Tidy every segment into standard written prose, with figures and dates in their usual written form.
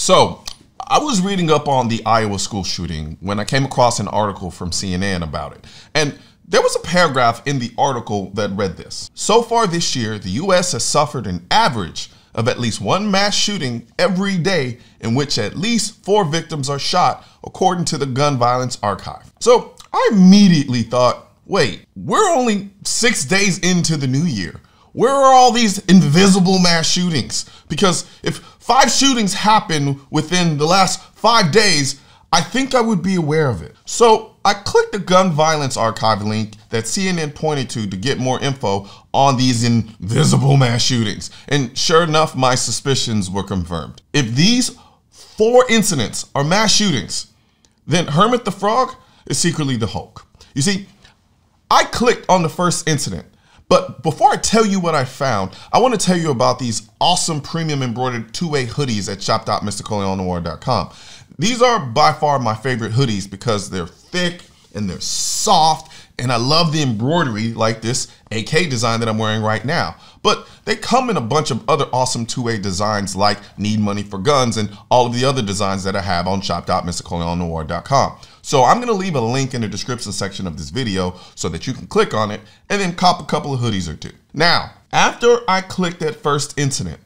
So I was reading up on the Iowa school shooting when I came across an article from CNN about it. And there was a paragraph in the article that read this. So far this year, the U.S. has suffered an average of at least one mass shooting every day in which at least 4 victims are shot, according to the Gun Violence Archive. So I immediately thought, wait, we're only 6 days into the new year. Where are all these invisible mass shootings? Because if 5 shootings happen within the last 5 days, I think I would be aware of it. So I clicked the Gun Violence Archive link that CNN pointed to get more info on these invisible mass shootings. And sure enough, my suspicions were confirmed. If these 4 incidents are mass shootings, then Hermit the Frog is secretly the Hulk. You see, I clicked on the first incident. But before I tell you what I found, I want to tell you about these awesome premium embroidered two-way hoodies at shop.mrcolionnoir.com. These are by far my favorite hoodies because they're thick and they're soft, and I love the embroidery like this AK design that I'm wearing right now. But they come in a bunch of other awesome two-way designs like Need Money for Guns and all of the other designs that I have on shop.mrcolionnoir.com. So I'm gonna leave a link in the description section of this video so that you can click on it and then cop a couple of hoodies or 2. Now, after I clicked that first incident,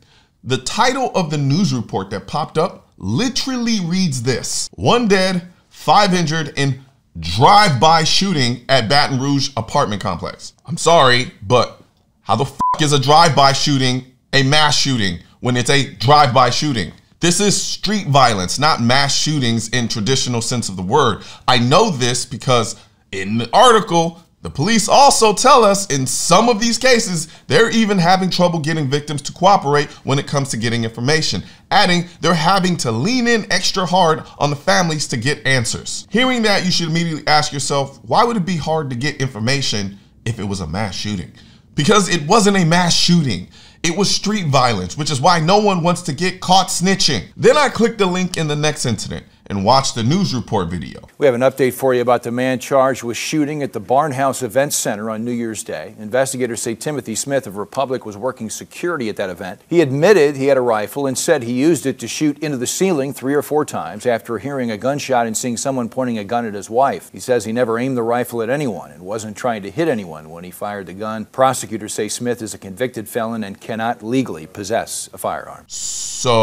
the title of the news report that popped up literally reads this: 1 dead, 5 injured in drive-by shooting at Baton Rouge apartment complex. I'm sorry, but how the f is a drive-by shooting a mass shooting when it's a drive-by shooting? This is street violence, not mass shootings in traditional sense of the word. I know this because in the article, the police also tell us in some of these cases, they're even having trouble getting victims to cooperate when it comes to getting information, adding they're having to lean in extra hard on the families to get answers. Hearing that, you should immediately ask yourself, why would it be hard to get information if it was a mass shooting? Because it wasn't a mass shooting. It was street violence, which is why no one wants to get caught snitching. Then I clicked the link in the next incident and watch the news report video. We have an update for you about the man charged with shooting at the Barnhouse Event Center on New Year's Day. Investigators say Timothy Smith of Republic was working security at that event. He admitted he had a rifle and said he used it to shoot into the ceiling 3 or 4 times after hearing a gunshot and seeing someone pointing a gun at his wife. He says he never aimed the rifle at anyone and wasn't trying to hit anyone when he fired the gun. Prosecutors say Smith is a convicted felon and cannot legally possess a firearm. So,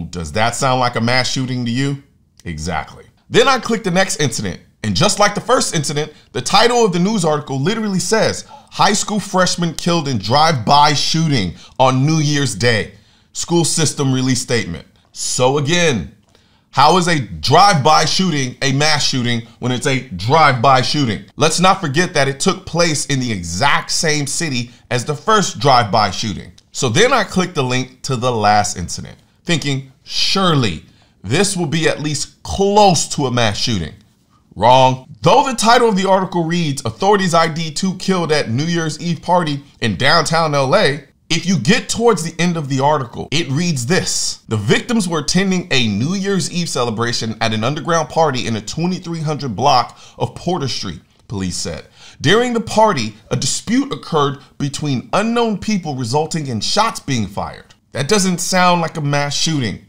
does that sound like a mass shooting to you? Exactly. Then I clicked the next incident, and just like the first incident, the title of the news article literally says, high school freshman killed in drive-by shooting on New Year's Day. School system release statement. So again, how is a drive-by shooting a mass shooting when it's a drive-by shooting? Let's not forget that it took place in the exact same city as the first drive-by shooting. So then I clicked the link to the last incident, thinking, surely this will be at least close to a mass shooting. Wrong. Though the title of the article reads, authorities ID 2 killed at New Year's Eve party in downtown LA, if you get towards the end of the article, it reads this: the victims were attending a New Year's Eve celebration at an underground party in a 2300 block of Porter Street, police said. During the party, a dispute occurred between unknown people, resulting in shots being fired. That doesn't sound like a mass shooting.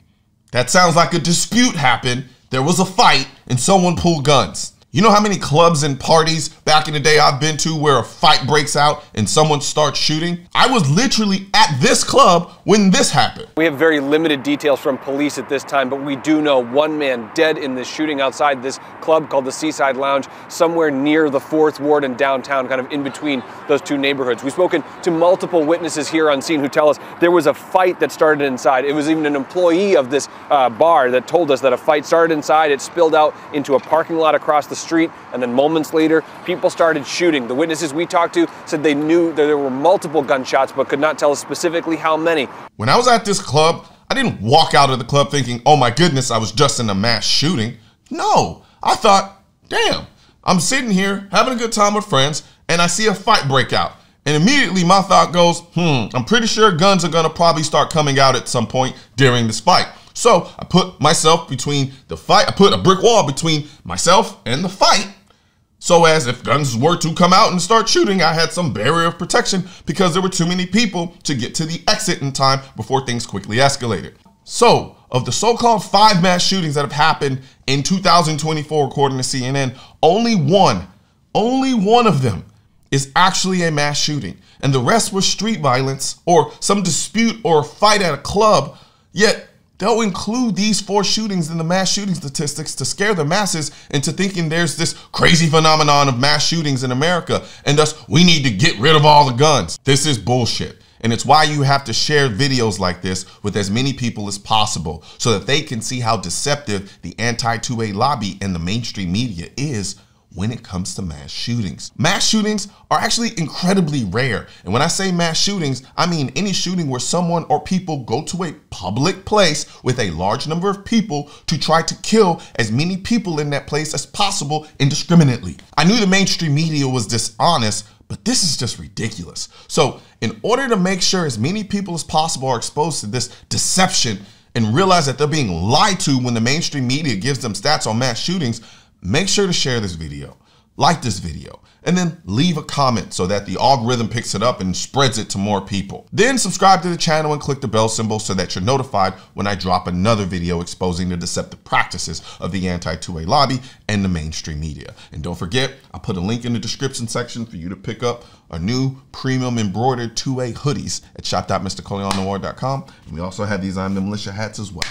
That sounds like a dispute happened, there was a fight, and someone pulled guns. You know how many clubs and parties back in the day I've been to where a fight breaks out and someone starts shooting? I was literally at this club when this happened. We have very limited details from police at this time, but we do know 1 man dead in this shooting outside this club called the Seaside Lounge, somewhere near the 4th Ward and downtown, kind of in between those 2 neighborhoods. We've spoken to multiple witnesses here on scene who tell us there was a fight that started inside. It was even an employee of this bar that told us that a fight started inside. It spilled out into a parking lot across the street, and then moments later, people started shooting. The witnesses we talked to said they knew that there were multiple gunshots, but could not tell us specifically how many. When I was at this club, I didn't walk out of the club thinking, oh my goodness, I was just in a mass shooting. No, I thought, damn, I'm sitting here having a good time with friends, and I see a fight break out. And immediately my thought goes, I'm pretty sure guns are gonna probably start coming out at some point during this fight. So I put myself between the fight, I put a brick wall between myself and the fight, so as if guns were to come out and start shooting, I had some barrier of protection because there were too many people to get to the exit in time before things quickly escalated. So of the so-called 5 mass shootings that have happened in 2024, according to CNN, only one of them is actually a mass shooting. And the rest was street violence or some dispute or fight at a club. Yet they'll include these 4 shootings in the mass shooting statistics to scare the masses into thinking there's this crazy phenomenon of mass shootings in America, and thus we need to get rid of all the guns. This is bullshit. And it's why you have to share videos like this with as many people as possible so that they can see how deceptive the anti-2A lobby and the mainstream media is when it comes to mass shootings. Mass shootings are actually incredibly rare. And when I say mass shootings, I mean any shooting where someone or people go to a public place with a large number of people to try to kill as many people in that place as possible indiscriminately. I knew the mainstream media was dishonest, but this is just ridiculous. So in order to make sure as many people as possible are exposed to this deception and realize that they're being lied to when the mainstream media gives them stats on mass shootings, make sure to share this video, like this video, and then leave a comment so that the algorithm picks it up and spreads it to more people. Then subscribe to the channel and click the bell symbol so that you're notified when I drop another video exposing the deceptive practices of the anti-2A lobby and the mainstream media. And don't forget, I put a link in the description section for you to pick up our new premium embroidered 2A hoodies at shop.mrcolionnoir.com. And we also have these I'm the Militia hats as well.